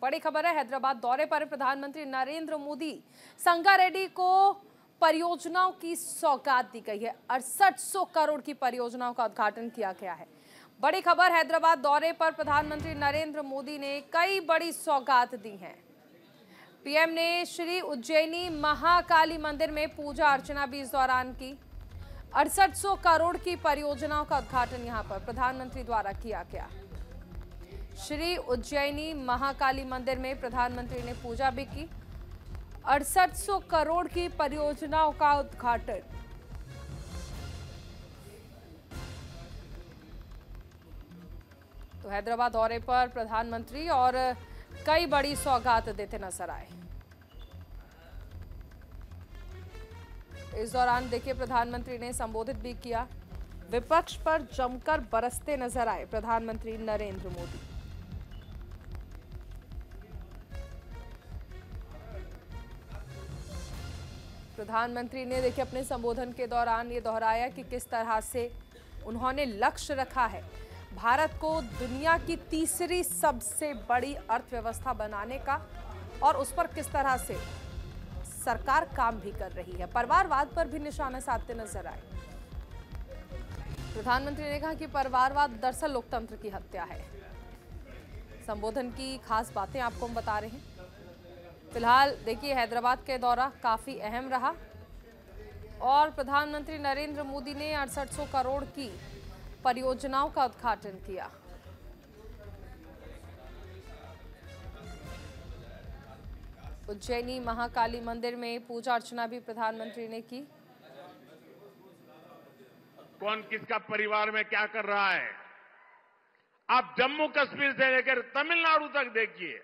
बड़ी खबर है, हैदराबाद दौरे पर प्रधानमंत्री नरेंद्र मोदी। संगारेड्डी को परियोजनाओं की सौगात दी गई है। 6800 करोड़ की परियोजनाओं का उद्घाटन किया गया है। बड़ी खबर, हैदराबाद दौरे पर प्रधानमंत्री नरेंद्र मोदी ने कई बड़ी सौगात दी हैं। पीएम ने श्री उज्जैनी महाकाली मंदिर में पूजा अर्चना भी इस दौरान की। 6800 करोड़ की परियोजनाओं का उद्घाटन यहां पर प्रधानमंत्री द्वारा किया गया। श्री उज्जैनी महाकाली मंदिर में प्रधानमंत्री ने पूजा भी की। 6800 करोड़ की परियोजनाओं का उद्घाटन। तो हैदराबाद दौरे पर प्रधानमंत्री और कई बड़ी सौगात देते नजर आए। इस दौरान देखिए प्रधानमंत्री ने संबोधित भी किया। विपक्ष पर जमकर बरसते नजर आए प्रधानमंत्री नरेंद्र मोदी। प्रधानमंत्री ने देखिए अपने संबोधन के दौरान ये दोहराया कि किस तरह से उन्होंने लक्ष्य रखा है भारत को दुनिया की तीसरी सबसे बड़ी अर्थव्यवस्था बनाने का, और उस पर किस तरह से सरकार काम भी कर रही है। परिवारवाद पर भी निशाना साधते नजर आए। प्रधानमंत्री ने कहा कि परिवारवाद दरअसल लोकतंत्र की हत्या है। संबोधन की खास बातें आपको हम बता रहे हैं। फिलहाल देखिए हैदराबाद के दौरा काफी अहम रहा और प्रधानमंत्री नरेंद्र मोदी ने 6800 करोड़ की परियोजनाओं का उद्घाटन किया। उज्जैनी महाकाली मंदिर में पूजा अर्चना भी प्रधानमंत्री ने की। कौन किसका परिवार में क्या कर रहा है, आप जम्मू कश्मीर से लेकर तमिलनाडु तक देखिए।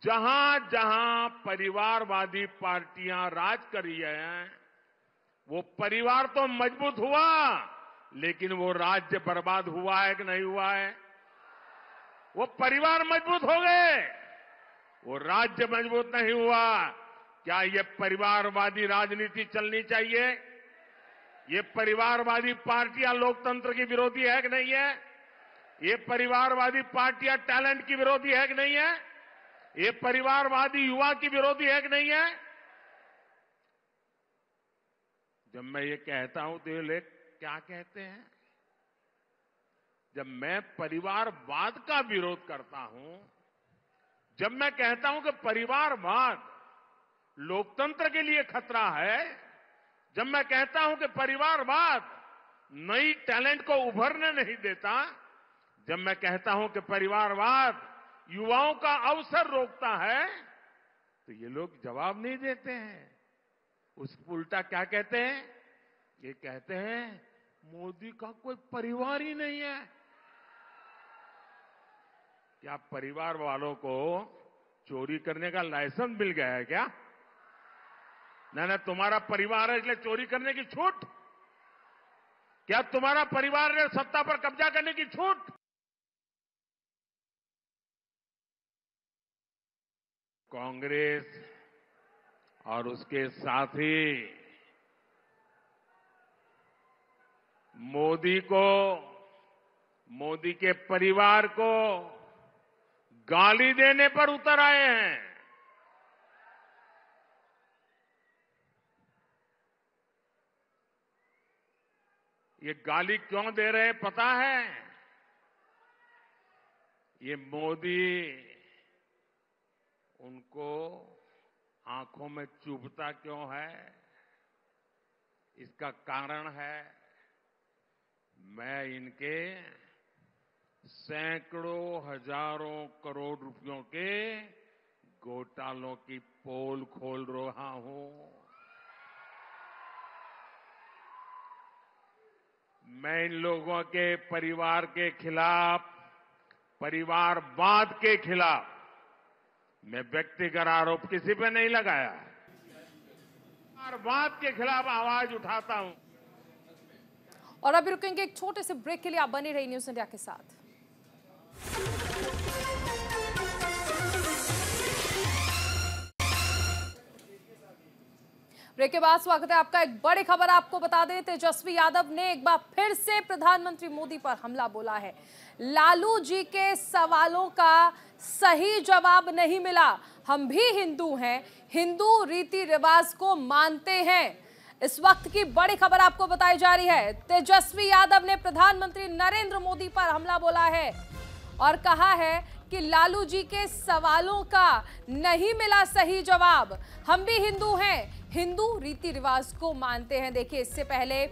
जहां जहां परिवारवादी पार्टियां राज कर रही हैं, वो परिवार तो मजबूत हुआ, लेकिन वो राज्य बर्बाद हुआ है कि नहीं हुआ है? वो परिवार मजबूत हो गए, वो राज्य मजबूत नहीं हुआ। क्या ये परिवारवादी राजनीति चलनी चाहिए? ये परिवारवादी पार्टियां लोकतंत्र की विरोधी है कि नहीं है? ये परिवारवादी पार्टियां टैलेंट की विरोधी है कि नहीं है? ये परिवारवादी युवा की विरोधी है कि नहीं है? जब मैं ये कहता हूं तो ये लोग क्या कहते हैं? जब मैं परिवारवाद का विरोध करता हूं, जब मैं कहता हूं कि परिवारवाद लोकतंत्र के लिए खतरा है, जब मैं कहता हूं कि परिवारवाद नई टैलेंट को उभरने नहीं देता, जब मैं कहता हूं कि परिवारवाद युवाओं का अवसर रोकता है, तो ये लोग जवाब नहीं देते हैं। उस उल्टा क्या कहते हैं? ये कहते हैं मोदी का कोई परिवार ही नहीं है। क्या परिवार वालों को चोरी करने का लाइसेंस मिल गया है क्या? ना तुम्हारा परिवार है इसलिए चोरी करने की छूट? क्या तुम्हारा परिवार है सत्ता पर कब्जा करने की छूट? कांग्रेस और उसके साथी मोदी को, मोदी के परिवार को गाली देने पर उतर आए हैं। ये गाली क्यों दे रहे हैं पता है? ये मोदी उनको आंखों में चुभता क्यों है? इसका कारण है मैं इनके सैकड़ों हजारों करोड़ रुपयों के घोटालों की पोल खोल रहा हूं। मैं इन लोगों के परिवार के खिलाफ, परिवारवाद के खिलाफ मैं व्यक्तिगत आरोप किसी पे नहीं लगाया है। परिवारवाद के खिलाफ आवाज उठाता हूं। और अभी रुकेंगे एक छोटे से ब्रेक के लिए। आप बने रहिए न्यूज़ इंडिया के साथ। ब्रेक के बाद स्वागत है आपका। एक बड़ी खबर आपको बता दें, तेजस्वी यादव ने एक बार फिर से प्रधानमंत्री मोदी पर हमला बोला है। लालू जी के सवालों का सही जवाब नहीं मिला। हम भी हिंदू हैं, हिंदू रीति रिवाज को मानते हैं। इस वक्त की बड़ी खबर आपको बताई जा रही है। तेजस्वी यादव ने प्रधानमंत्री नरेंद्र मोदी पर हमला बोला है और कहा है कि लालू जी के सवालों का नहीं मिला सही जवाब। हम भी हिंदू हैं, हिंदू रीति रिवाज को मानते हैं। देखिए, इससे पहले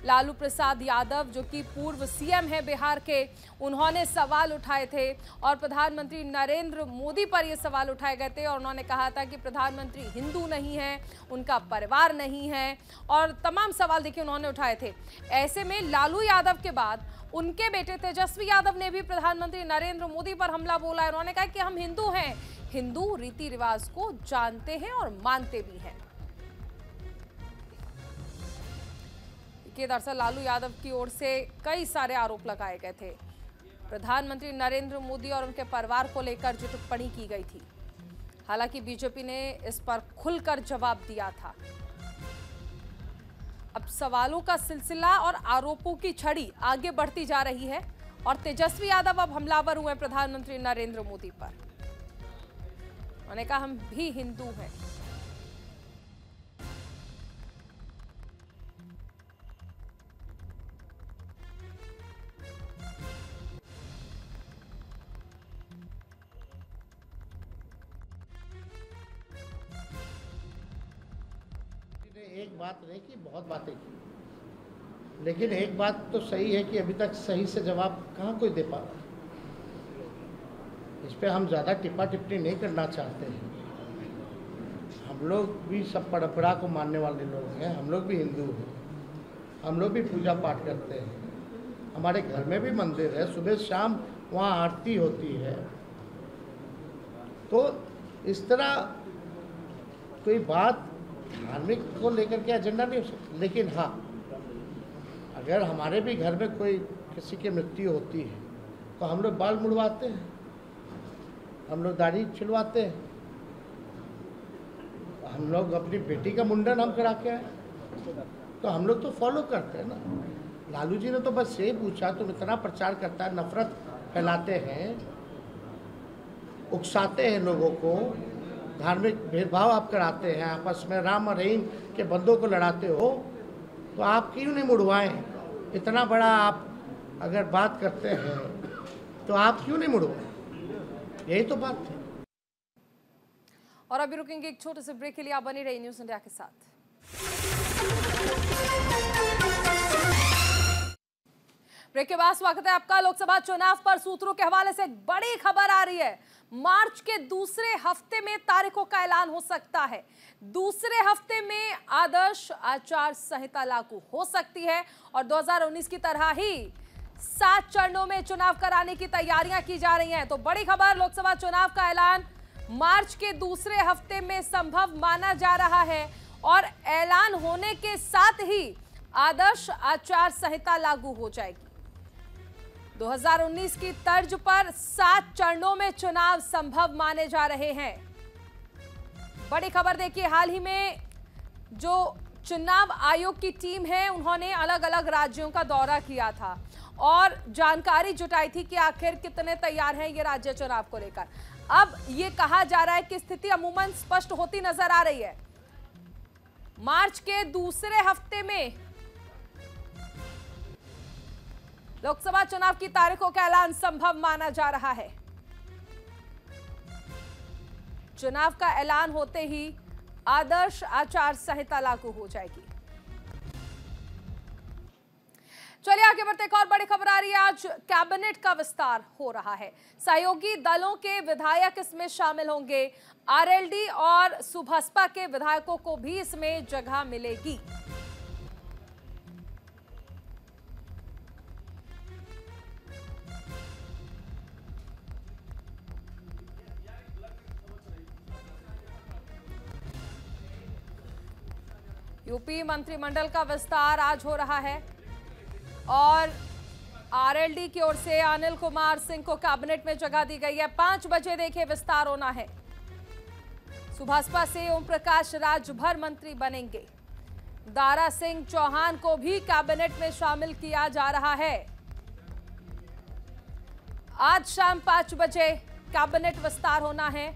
लालू प्रसाद यादव जो कि पूर्व सीएम है बिहार के, उन्होंने सवाल उठाए थे और प्रधानमंत्री नरेंद्र मोदी पर ये सवाल उठाए गए थे और उन्होंने कहा था कि प्रधानमंत्री हिंदू नहीं है, उनका परिवार नहीं है और तमाम सवाल देखिए उन्होंने उठाए थे। ऐसे में लालू यादव के बाद उनके बेटे तेजस्वी यादव ने भी प्रधानमंत्री नरेंद्र मोदी पर हमला बोला है। उन्होंने कहा कि हम हिंदू हैं, हिंदू रीति रिवाज को जानते हैं और मानते भी हैं। दरअसल लालू यादव की ओर से कई सारे आरोप लगाए गए थे। प्रधानमंत्री नरेंद्र मोदी और उनके परिवार को लेकर जो टिप्पणी की गई थी, हालांकि बीजेपी ने इस पर खुलकर जवाब दिया था। अब सवालों का सिलसिला और आरोपों की छड़ी आगे बढ़ती जा रही है और तेजस्वी यादव अब हमलावर हुए प्रधानमंत्री नरेंद्र मोदी पर। उन्होंने कहा हम भी हिंदू हैं। एक बात नहीं कि बहुत बातें की, लेकिन एक बात तो सही है कि अभी तक सही से जवाब कहाँ कोई दे पा रहा। इस पे हम ज़्यादा टिप्पा टिप्पणी नहीं करना चाहते हैं। हम लोग भी सब परंपरा को मानने वाले लोग हैं, हम लोग भी हिंदू हैं, हम लोग भी पूजा पाठ करते हैं। हमारे घर में भी मंदिर है, सुबह शाम वहाँ आरती होती है। तो इस तरह कोई बात धार्मिक को लेकर के एजेंडा नहीं हो सकता। लेकिन हाँ, अगर हमारे भी घर में कोई किसी की मृत्यु होती है तो हम लोग बाल मुड़वाते हैं, हम लोग दाढ़ी छिलवाते हैं, हम लोग अपनी बेटी का मुंडन हम करा के आए, तो हम लोग तो फॉलो करते हैं ना। लालू जी ने तो बस यही पूछा, तुम इतना प्रचार करता है, नफरत फैलाते हैं, उकसाते हैं लोगों को, धार्मिक भेदभाव आप कराते हैं, आपस में राम और रहीम के बंदों को लड़ाते हो, तो आप क्यों नहीं मुड़वाएं? इतना बड़ा आप अगर बात करते हैं तो आप क्यों नहीं मुड़वाएं? यही तो बात है। और अभी रुकेंगे एक छोटे से ब्रेक के लिए। आप बनी रही न्यूज़ इंडिया के साथ। ब्रेक के बाद स्वागत है आपका। लोकसभा चुनाव पर सूत्रों के हवाले से एक बड़ी खबर आ रही है। मार्च के दूसरे हफ्ते में तारीखों का ऐलान हो सकता है। दूसरे हफ्ते में आदर्श आचार संहिता लागू हो सकती है और 2019 की तरह ही 7 चरणों में चुनाव कराने की तैयारियां की जा रही हैं। तो बड़ी खबर, लोकसभा चुनाव का ऐलान मार्च के दूसरे हफ्ते में संभव माना जा रहा है और ऐलान होने के साथ ही आदर्श आचार संहिता लागू हो जाएगी। 2019 की तर्ज पर 7 चरणों में चुनाव संभव माने जा रहे हैं। बड़ी खबर देखिए, हाल ही में जो चुनाव आयोग की टीम है, उन्होंने अलग अलग राज्यों का दौरा किया था और जानकारी जुटाई थी कि आखिर कितने तैयार हैं ये राज्य चुनाव को लेकर। अब ये कहा जा रहा है कि स्थिति अमूमन स्पष्ट होती नजर आ रही है। मार्च के दूसरे हफ्ते में लोकसभा चुनाव की तारीखों का ऐलान संभव माना जा रहा है। चुनाव का ऐलान होते ही आदर्श आचार संहिता लागू हो जाएगी। चलिए आगे बढ़ते, एक और बड़ी खबर आ रही है। आज कैबिनेट का विस्तार हो रहा है। सहयोगी दलों के विधायक इसमें शामिल होंगे। आरएलडी और सुभसपा के विधायकों को भी इसमें जगह मिलेगी। यूपी मंत्रिमंडल का विस्तार आज हो रहा है और आरएलडी की ओर से अनिल कुमार सिंह को कैबिनेट में जगह दी गई है। 5 बजे देखिए विस्तार होना है। सुभाषपा से ओम प्रकाश राजभर मंत्री बनेंगे। दारा सिंह चौहान को भी कैबिनेट में शामिल किया जा रहा है। आज शाम 5 बजे कैबिनेट विस्तार होना है।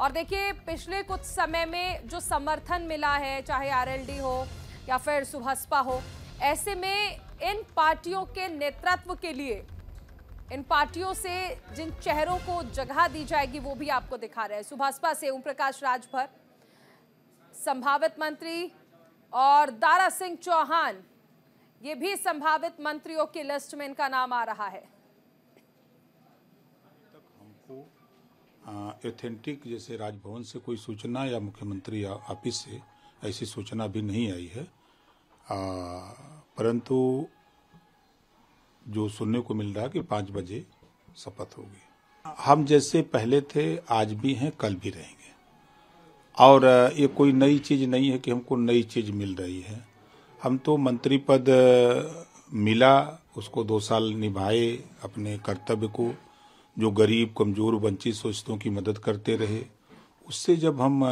और देखिए, पिछले कुछ समय में जो समर्थन मिला है, चाहे आरएलडी हो या फिर सुभाषपा हो, ऐसे में इन पार्टियों के नेतृत्व के लिए, इन पार्टियों से जिन चेहरों को जगह दी जाएगी वो भी आपको दिखा रहे हैं। सुभाषपा से ओम प्रकाश राजभर संभावित मंत्री और दारा सिंह चौहान, ये भी संभावित मंत्रियों की लिस्ट में इनका नाम आ रहा है। एथेंटिक जैसे राजभवन से कोई सूचना या मुख्यमंत्री ऑफिस से ऐसी सूचना भी नहीं आई है, परंतु जो सुनने को मिल रहा है कि 5 बजे शपथ होगी। हम जैसे पहले थे आज भी हैं, कल भी रहेंगे, और ये कोई नई चीज नहीं है कि हमको नई चीज मिल रही है। हम तो मंत्री पद मिला, उसको 2 साल निभाए अपने कर्तव्य को, जो गरीब कमजोर वंचित शोषितों की मदद करते रहे। उससे जब हम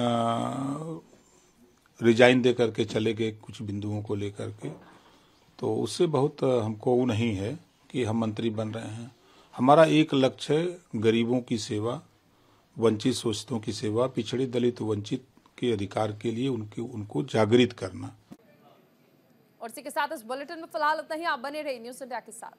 रिजाइन दे करके चले गए कुछ बिंदुओं को लेकर के, तो उससे बहुत हमको वो नहीं है कि हम मंत्री बन रहे हैं। हमारा एक लक्ष्य है गरीबों की सेवा, वंचित शोषितों की सेवा, पिछड़े दलित वंचित के अधिकार के लिए उनको जागृत करना। और इसी के साथ इस बुलेटिन में फिलहाल इतना ही। आप बने रहिए न्यूज़ इंडिया के साथ।